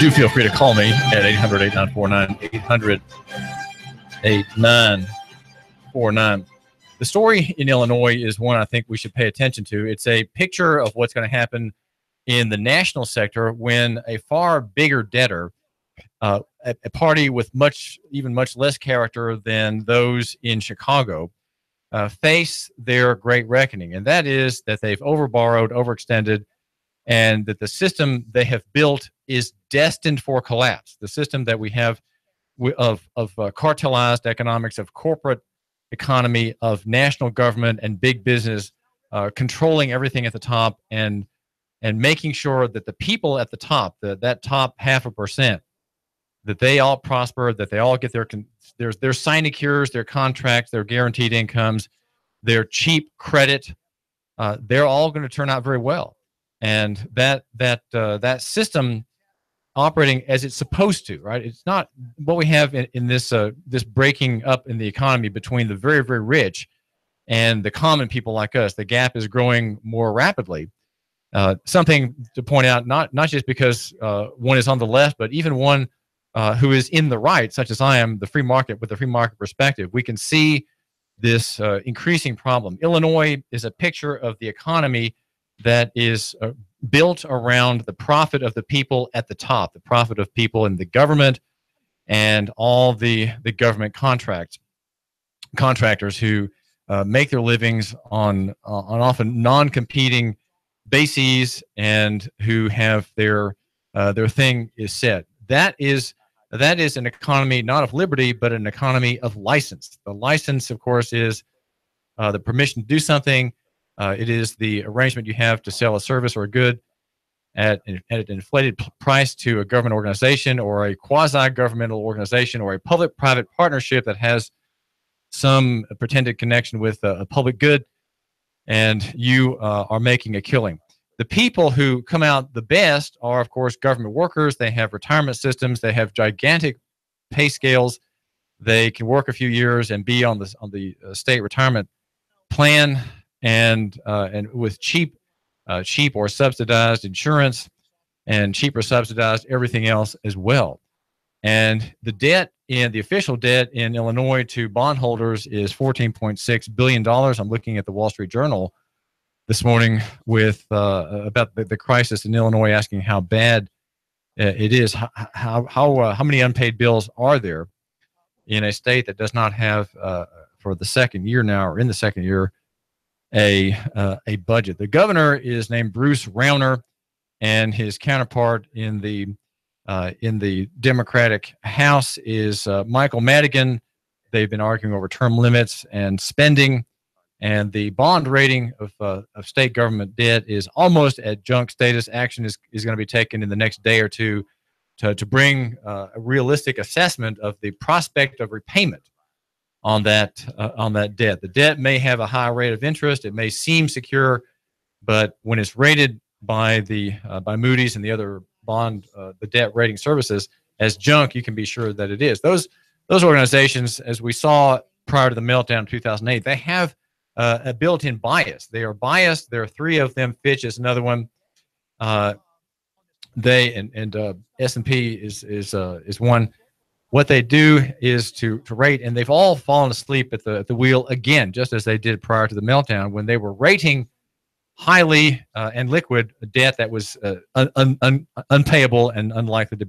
Do feel free to call me at 800-8949, 800-8949. The story in Illinois is one I think we should pay attention to. It's a picture of what's going to happen in the national sector when a far bigger debtor, a party with much less character than those in Chicago, face their great reckoning. And that is that they've overborrowed, overextended, and that the system they have built is destined for collapse. The system that we have of cartelized economics, of corporate economy, of national government and big business controlling everything at the top and making sure that the people at the top, that top 0.5%, that they all prosper, that they all get their sinecures, their contracts, their guaranteed incomes, their cheap credit. They're all going to turn out very well. And that system operating as it's supposed to, right? It's not what we have in this breaking up in the economy between the very, very rich and the common people like us. The gap is growing more rapidly. Something to point out, not just because one is on the left, but even one who is in the right, such as I am, the free market, with the free market perspective, we can see this increasing problem. Illinois is a picture of the economy that is built around the profit of the people at the top, the profit of people in the government and all the government contractors who make their livings on often non-competing bases and who have their thing is set. That is an economy not of liberty, but an economy of license. The license, of course, is the permission to do something. It is the arrangement you have to sell a service or a good at an inflated price to a government organization or a quasi-governmental organization or a public-private partnership that has some pretended connection with a public good, and you are making a killing. The people who come out the best are, of course, government workers. They have retirement systems. They have gigantic pay scales. They can work a few years and be on the state retirement plan, and with cheap or subsidized insurance and cheaper subsidized everything else as well. And the official debt in Illinois to bondholders is $14.6 billion. I'm looking at the Wall Street Journal this morning with about the crisis in Illinois, asking how bad it is. How many unpaid bills are there in a state that does not have for the second year now, or in the second year, a budget? The governor is named Bruce Rauner, and his counterpart in the Democratic House is Michael Madigan. They've been arguing over term limits and spending, and the bond rating of state government debt is almost at junk status. Action is going to be taken in the next day or two to bring a realistic assessment of the prospect of repayment on that debt. The debt may have a high rate of interest. It may seem secure, but when it's rated by by Moody's and the other the debt rating services as junk, you can be sure that it is. Those organizations, as we saw prior to the meltdown in 2008, they have a built-in bias. They are biased. There are three of them. Fitch is another one. S&P is one. What they do is to rate, and they've all fallen asleep at the wheel again, just as they did prior to the meltdown, when they were rating highly and liquid debt that was unpayable and unlikely to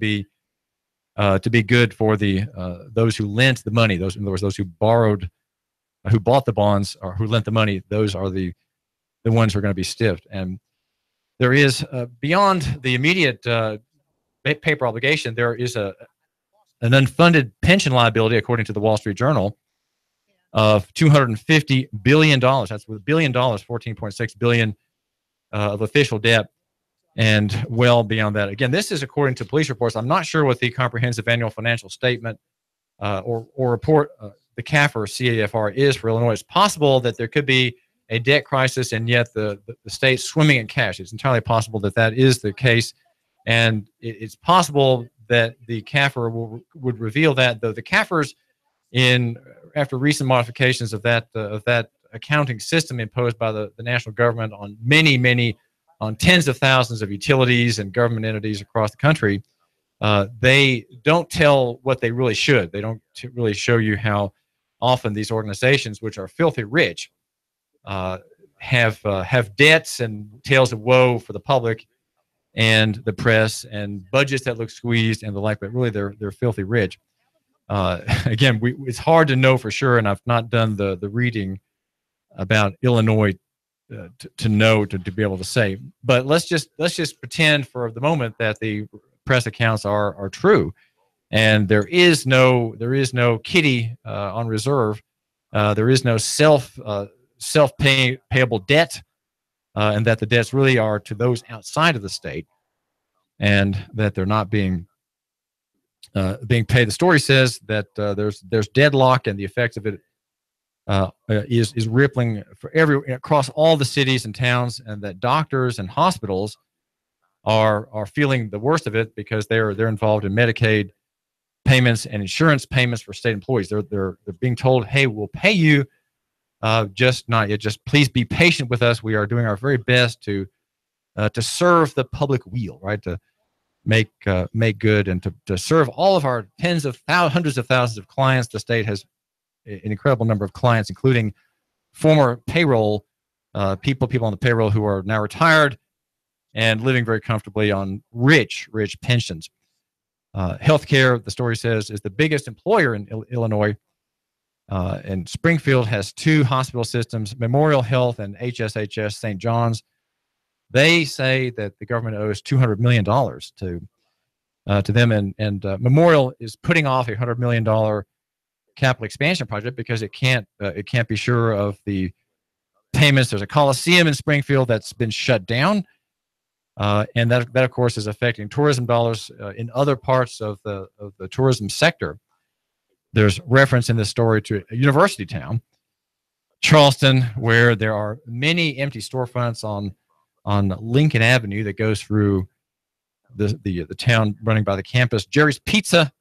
be good for those who lent the money. Those, in other words, those who bought the bonds or who lent the money. Those are the ones who are going to be stiffed. And there is beyond the immediate paper obligation, there is an unfunded pension liability, according to the Wall Street Journal, of $250 billion. That's with $1 billion, $14.6 billion of official debt, and well beyond that. Again, this is according to police reports. I'm not sure what the comprehensive annual financial statement or report, the CAFR, CAFR, is for Illinois. It's possible that there could be a debt crisis, and yet the state's swimming in cash. It's entirely possible that is the case, and it's possible that the CAFR would reveal that, though the CAFRs, after recent modifications of that accounting system imposed by the national government on many on tens of thousands of utilities and government entities across the country, they don't tell what they really should. They don't really show you how often these organizations, which are filthy rich, have debts and tales of woe for the public and the press, and budgets that look squeezed and the like. But really, they're filthy rich. Again, it's hard to know for sure, and I've not done the reading about Illinois to be able to say. But let's just pretend for the moment that the press accounts are true, and there is no kitty on reserve. There is no self-payable debt, and that the debts really are to those outside of the state, and that they're not being paid. The story says that there's deadlock, and the effects of it is rippling across all the cities and towns, and that doctors and hospitals are feeling the worst of it because they're involved in Medicaid payments and insurance payments for state employees. They're being told, hey, we'll pay you, just not yet. Just please be patient with us. We are doing our very best to serve the public weal, right? To make good and to serve all of our hundreds of thousands of clients. The state has an incredible number of clients, including former payroll people on the payroll who are now retired and living very comfortably on rich pensions. Healthcare, the story says, is the biggest employer in Illinois. And Springfield has 2 hospital systems, Memorial Health and HSHS St. John's. They say that the government owes $200 million to them, and Memorial is putting off a $100 million capital expansion project because it can't be sure of the payments. There's a Coliseum in Springfield that's been shut down, and that of course is affecting tourism dollars in other parts of the tourism sector. There's reference in this story to a university town, Charleston, where there are many empty storefronts on Lincoln Avenue that goes through the town running by the campus. Jerry's Pizza,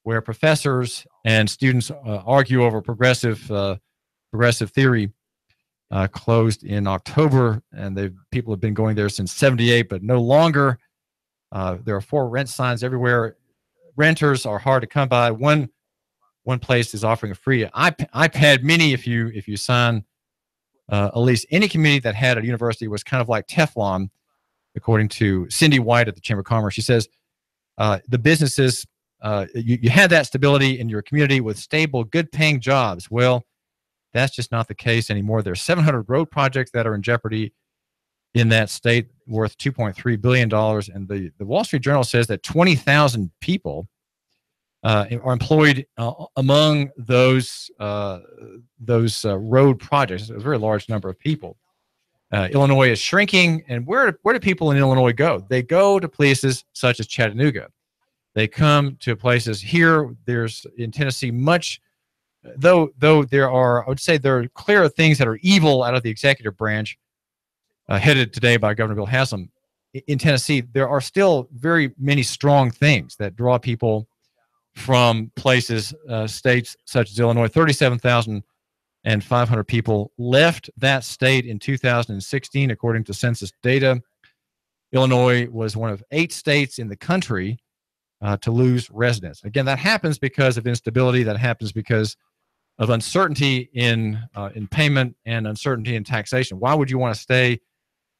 where professors and students argue over progressive theory, closed in October, and people have been going there since '78, but no longer. There are for rent signs everywhere. Renters are hard to come by. One place is offering a free iPad Mini if you sign a lease. Any community that had a university was kind of like Teflon, according to Cindy White at the Chamber of Commerce. She says the businesses, you had that stability in your community with stable, good-paying jobs. Well, that's just not the case anymore. There's 700 road projects that are in jeopardy in that state, worth $2.3 billion. And the Wall Street Journal says that 20,000 people are employed among those road projects. A very large number of people. Illinois is shrinking, and where do people in Illinois go? They go to places such as Chattanooga. They come to places here. There's in Tennessee much, though there are, I would say there are clear things that are evil out of the executive branch, headed today by Governor Bill Haslam. In Tennessee, there are still very many strong things that draw people from places, states such as Illinois. 37,500 people left that state in 2016, according to census data. Illinois was one of 8 states in the country to lose residents. Again, that happens because of instability. That happens because of uncertainty in payment and uncertainty in taxation. Why would you want to stay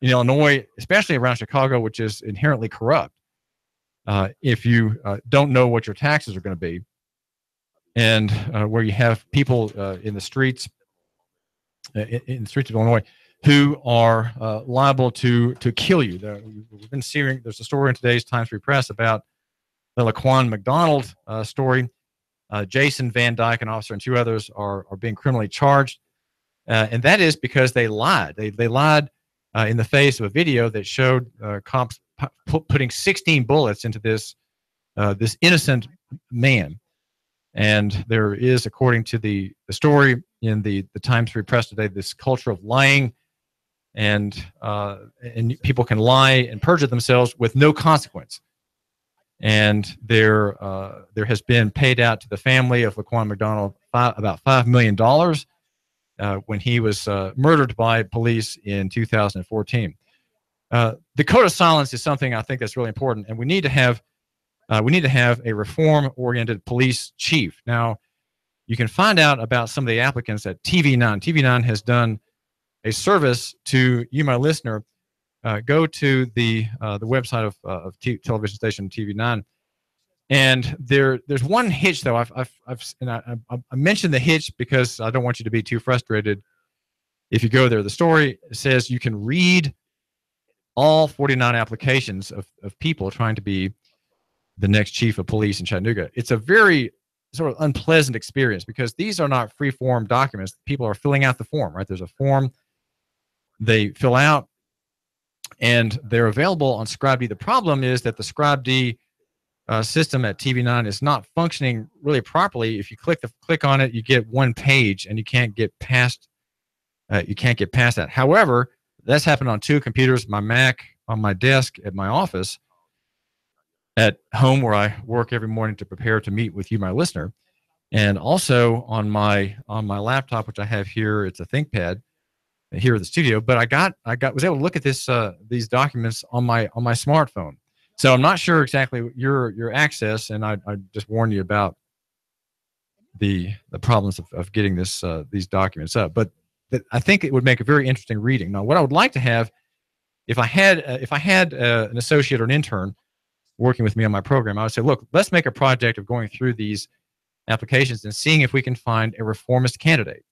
in Illinois, especially around Chicago, which is inherently corrupt, if you don't know what your taxes are going to be, and where you have people in the streets of Illinois who are liable to kill you? We've been seeing. There's a story in today's Times Free Press about the Laquan McDonald story. Jason Van Dyke, an officer, and 2 others are being criminally charged, and that is because they lied. They lied in the face of a video that showed cops putting 16 bullets into this innocent man. And there is, according to the story in the Times Free Press today, this culture of lying, and people can lie and perjure themselves with no consequence. And there has been paid out to the family of Laquan McDonald about $5 million when he was murdered by police in 2014. The code of silence is something I think that's really important, and we need to have a reform-oriented police chief. Now, you can find out about some of the applicants at TV9. TV9 has done a service to you, my listener. Go to the website of television station TV9, and there's one hitch though. I mentioned the hitch because I don't want you to be too frustrated if you go there. The story says you can read all 49 applications of people trying to be the next chief of police in Chattanooga. It's a very sort of unpleasant experience because these are not free-form documents. People are filling out the form, right? There's a form they fill out, and they're available on Scribe D. The problem is that the Scribe D system at TV9 is not functioning really properly. If you click on it, you get one page, and you can't get past that. However, that's happened on two computers: my Mac on my desk at my office, at home where I work every morning to prepare to meet with you, my listener, and also on my laptop, which I have here. It's a ThinkPad here at the studio. But I was able to look at these documents on my smartphone. So I'm not sure exactly your access, and I just warn you about the problems of getting these documents up. But I think it would make a very interesting reading. Now, what I would like to have, if I had an associate or an intern working with me on my program, I would say, look, let's make a project of going through these applications and seeing if we can find a reformist candidate,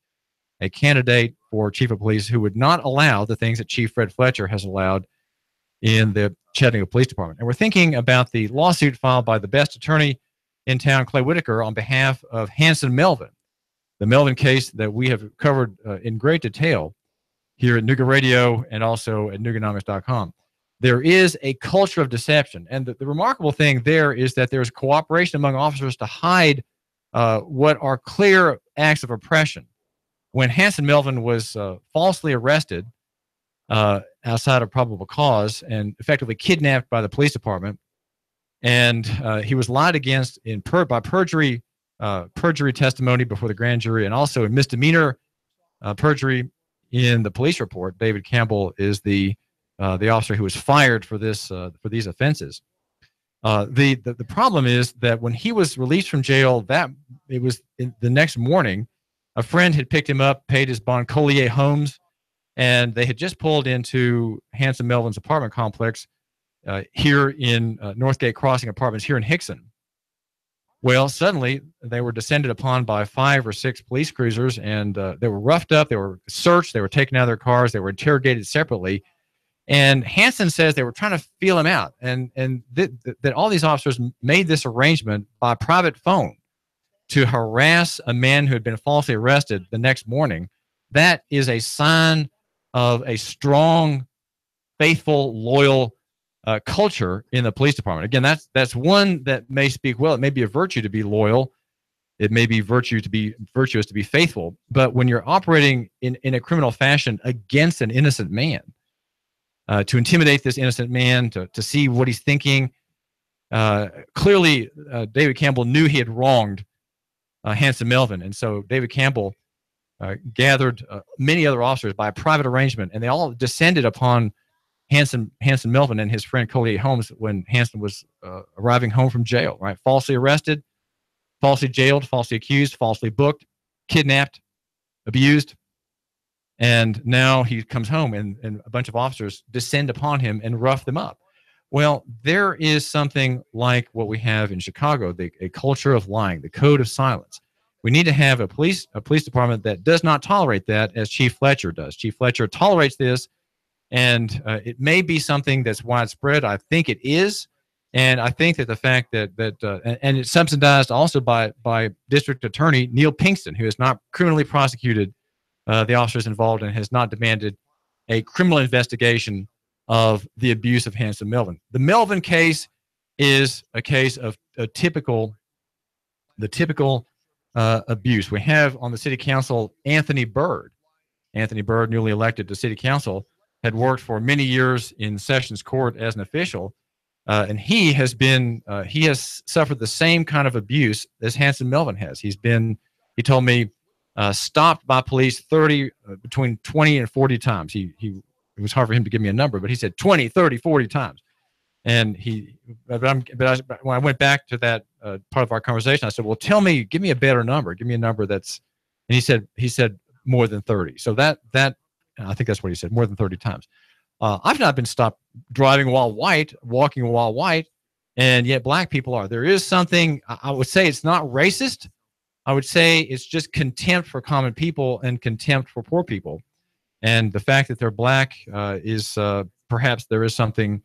a candidate for chief of police who would not allow the things that Chief Fred Fletcher has allowed in the Chattanooga Police Department. And we're thinking about the lawsuit filed by the best attorney in town, Clay Whitaker, on behalf of Hanson Melvin, the Melvin case that we have covered in great detail here at Nooga Radio and also at Nooganomics.com. There is a culture of deception. And the remarkable thing there is that there's cooperation among officers to hide what are clear acts of oppression. When Hanson Melvin was falsely arrested outside of probable cause and effectively kidnapped by the police department, and he was lied against by perjury testimony before the grand jury, and also a misdemeanor perjury in the police report. David Campbell is the officer who was fired for these offenses. The problem is that when he was released from jail, it was the next morning, a friend had picked him up, paid his bond, Collier Homes, and they had just pulled into Hanson Melvin's apartment complex here in Northgate Crossing Apartments here in Hickson. Well, suddenly they were descended upon by 5 or 6 police cruisers, and they were roughed up, they were searched, they were taken out of their cars, they were interrogated separately. And Hanson says they were trying to feel him out, and that all these officers made this arrangement by private phone to harass a man who had been falsely arrested the next morning. That is a sign of a strong, faithful, loyal culture in the police department. Again, that's one that may speak well. It may be a virtue to be loyal. It may be virtuous to be faithful. But when you're operating in a criminal fashion against an innocent man, to intimidate this innocent man, to see what he's thinking. Clearly, David Campbell knew he had wronged Hanson Melvin, and so David Campbell gathered many other officers by a private arrangement, and they all descended upon Hanson Melvin and his friend Collier Holmes when Hanson was arriving home from jail, right? Falsely arrested, falsely jailed, falsely accused, falsely booked, kidnapped, abused. And now he comes home, and a bunch of officers descend upon him and rough them up. Well, there is something like what we have in Chicago, a culture of lying, the code of silence. We need to have a police department that does not tolerate that, as Chief Fletcher does. Chief Fletcher tolerates this, and it may be something that's widespread. I think it is, and I think that the fact that and it's subsidized also by District Attorney Neil Pinkston, who has not criminally prosecuted the officers involved and has not demanded a criminal investigation of the abuse of Hanson Melvin. The Melvin case is a case of the typical abuse. We have on the city council Anthony Byrd. Anthony Byrd, newly elected to city council, had worked for many years in Sessions Court as an official, and he has suffered the same kind of abuse as Hanson Melvin has. He told me, stopped by police between 20 and 40 times. He it was hard for him to give me a number, but he said 20, 30, 40 times. And when I went back to that part of our conversation, I said, well, give me a better number. Give me a number that's, and he said more than 30. So that I think that's what he said, more than 30 times. I've not been stopped driving while white, walking while white, and yet black people are. There is something, I would say it's not racist. I would say it's just contempt for common people and contempt for poor people. And the fact that they're black is perhaps there is something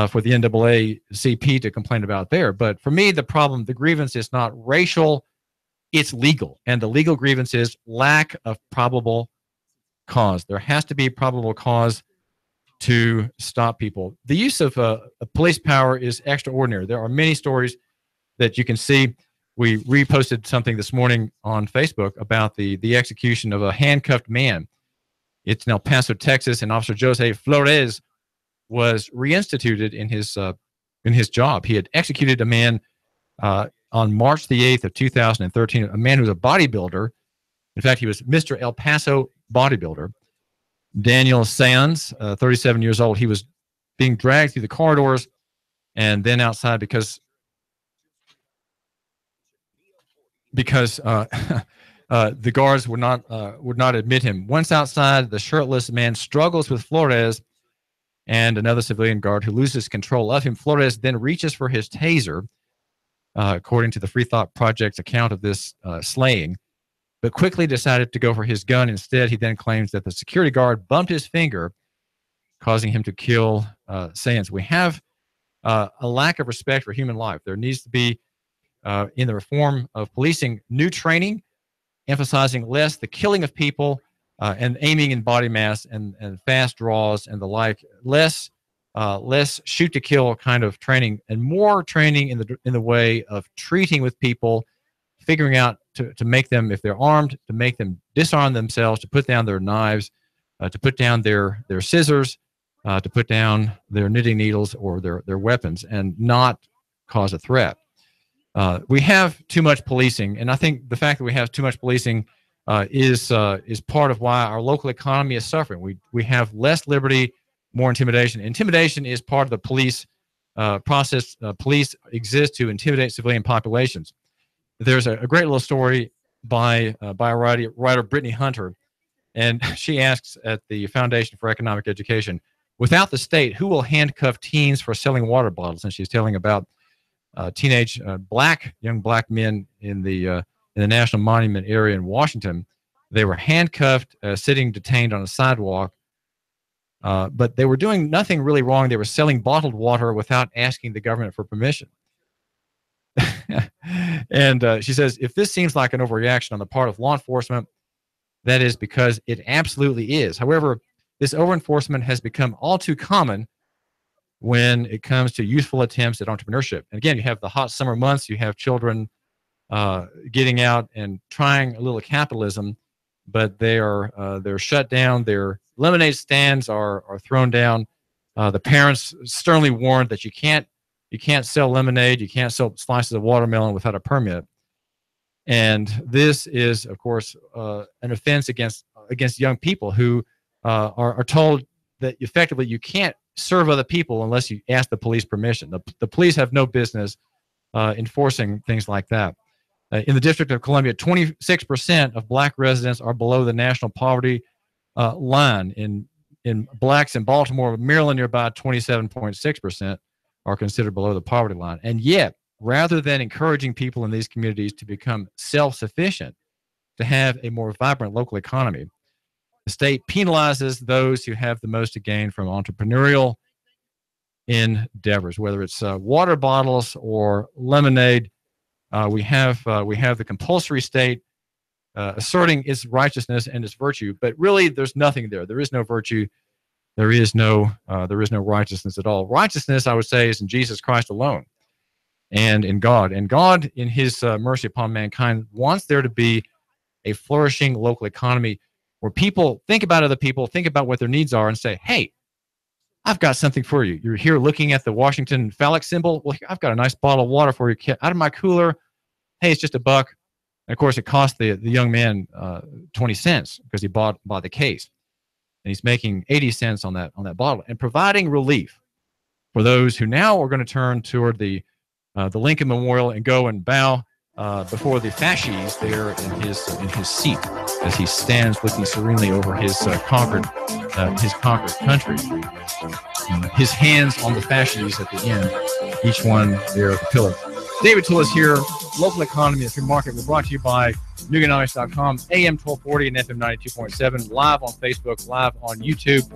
for the NAACP to complain about there. But for me, the grievance is not racial, it's legal. And the legal grievance is lack of probable cause. There has to be probable cause to stop people. The use of police power is extraordinary. There are many stories that you can see. We reposted something this morning on Facebook about the execution of a handcuffed man. It's in El Paso, Texas, and Officer Jose Flores was reinstituted in his job. He had executed a man on March the 8th of 2013, a man who was a bodybuilder. In fact, he was Mr. El Paso bodybuilder. Daniel Sands, 37 years old. He was being dragged through the corridors and then outside because the guards would not admit him. Once outside, the shirtless man struggles with Flores and another civilian guard who loses control of him. Flores then reaches for his taser, according to the Free Thought Project's account of this slaying, but quickly decided to go for his gun instead. He then claims that the security guard bumped his finger, causing him to kill Sands. We have a lack of respect for human life. There needs to be, in the reform of policing, new training, emphasizing less the killing of people and aiming in body mass and fast draws and the like, less shoot to kill kind of training, and more training in the way of treating with people, figuring out to make them, if they're armed, to make them disarm themselves, to put down their knives, to put down their scissors, to put down their knitting needles or their weapons, and not cause a threat. We have too much policing, and I think the fact that we have too much policing is part of why our local economy is suffering. We have less liberty, more intimidation. Intimidation is part of the police process. Police exist to intimidate civilian populations. There's a great little story by a writer, Brittany Hunter, and she asks at the Foundation for Economic Education, without the state, who will handcuff teens for selling water bottles? And she's telling about teenage young black men in the National Monument area in Washington. They were handcuffed, sitting detained on a sidewalk, but they were doing nothing really wrong. They were selling bottled water without asking the government for permission. And she says, if this seems like an overreaction on the part of law enforcement, that is because it absolutely is. However, this over-enforcement has become all too common when it comes to youthful attempts at entrepreneurship. And again, you have the hot summer months, you have children getting out and trying a little capitalism, but they're shut down. Their lemonade stands are thrown down. The parents sternly warned that you can't sell lemonade, you can't sell slices of watermelon without a permit. And this is, of course, an offense against young people who are told that effectively you can't serve other people unless you ask the police permission. The police have no business enforcing things like that. In the District of Columbia, 26% of black residents are below the national poverty line. In blacks in Baltimore, Maryland, nearby 27.6% are considered below the poverty line. And yet, rather than encouraging people in these communities to become self-sufficient, to have a more vibrant local economy, the state penalizes those who have the most to gain from entrepreneurial endeavors, whether it's water bottles or lemonade. We have the compulsory state asserting its righteousness and its virtue, but really there's nothing there. There is no virtue. There is no righteousness at all. Righteousness, I would say, is in Jesus Christ alone and in God. And God, in his mercy upon mankind, wants there to be a flourishing local economy where people think about other people, think about what their needs are, and say, hey, I've got something for you. You're here looking at the Washington phallic symbol. Well, I've got a nice bottle of water for you. Out of my cooler. Hey, it's just $1. And of course, it cost the young man 20 cents because he bought the case. and he's making 80 cents on that bottle, and providing relief for those who now are going to turn toward the Lincoln Memorial and go and bow before the fasces there in his seat as he stands looking serenely over his conquered country. His hands on the fasces at the end, each one there at the pillar. David Tulis here, Local Economy and Free Market. We're brought to you by Nooganomics.com, AM 1240 and FM 92.7, live on Facebook, live on YouTube.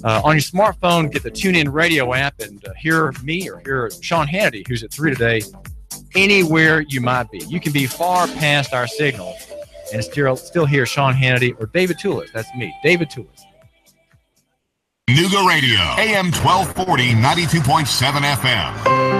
On your smartphone, get the TuneIn Radio app and hear me or hear Sean Hannity, who's at 3 today, anywhere you might be. You can be far past our signal and still hear Sean Hannity or David Tulis. That's me, David Tulis. Nooga Radio, AM 1240, 92.7 FM.